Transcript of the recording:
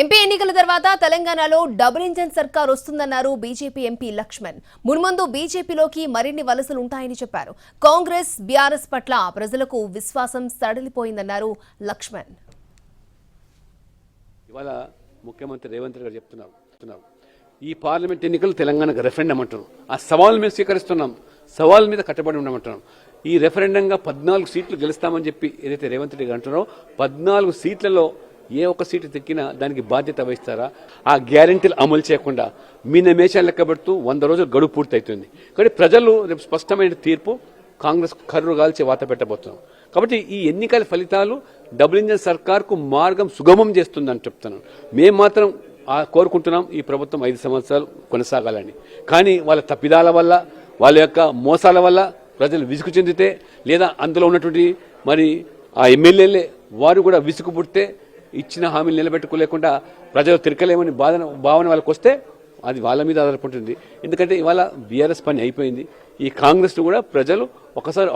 MP ఎన్నికల తర్వాత తెలంగాణలో డబుల్ ఇంజన్ సర్కార్ వస్తుందన్నారు బీజేపీ ఎంపీ లక్ష్మణ్. మున్ముందు బీజేపీలోకి మరిన్ని వలసలు ఉంటాయని చెప్పారు. కాంగ్రెస్ బీఆర్ఎస్ పట్ల ప్రజలకు విశ్వాసం సడలిపోయిందన్నారు లక్ష్మణ్. ఇవాళ ముఖ్యమంత్రి రేవంత్ రెడ్డి గారు చెప్తున్నారు, ఈ పార్లమెంట్ ఎన్నికలు తెలంగాణకు రెఫరెండం అంటున్నాం. ఆ సవాల్ మేము స్వీకరిస్తున్నాం, సవాల్ మీద కట్టుబడి ఉండమంటున్నాం. ఈ రెఫరెండంగా 14 సీట్లు గెలుస్తామని చెప్పి ఏదైతే రేవంత్ రెడ్డి గారు అంటున్నారో 14 సీట్లలో ఏ ఒక్క సీటు తెక్కినా దానికి బాధ్యత వహిస్తారా? ఆ గ్యారెంటీలు అమలు చేయకుండా మీనమేషాలు లెక్కబెడుతూ 100 రోజులు గడువు పూర్తవుతుంది. కాబట్టి ప్రజలు రేపు స్పష్టమైన తీర్పు కాంగ్రెస్ కర్రు గాల్చి వాత పెట్టబోతున్నాం. కాబట్టి ఈ ఎన్నికల ఫలితాలు డబుల్ ఇంజన్ సర్కార్కు మార్గం సుగమం చేస్తుందని చెప్తున్నాను. మేము మాత్రం కోరుకుంటున్నాం ఈ ప్రభుత్వం 5 సంవత్సరాలు కొనసాగాలని. కానీ వాళ్ళ తప్పిదాల వల్ల, వాళ్ళ యొక్క మోసాల వల్ల ప్రజలు విసుగు చెందితే, లేదా అందులో ఉన్నటువంటి మరి ఆ ఎమ్మెల్యేలే వారు కూడా విసుగు పుడితే ఇచ్చిన హామీలు నిలబెట్టుకోలేకుండా ప్రజలు తిరగలేమని భావన వాళ్ళకి వస్తే అది వాళ్ళ మీద ఆధారపడుతుంది. ఎందుకంటే ఇవాళ బీఆర్ఎస్ పని అయిపోయింది. ఈ కాంగ్రెస్ కూడా ప్రజలు ఒకసారి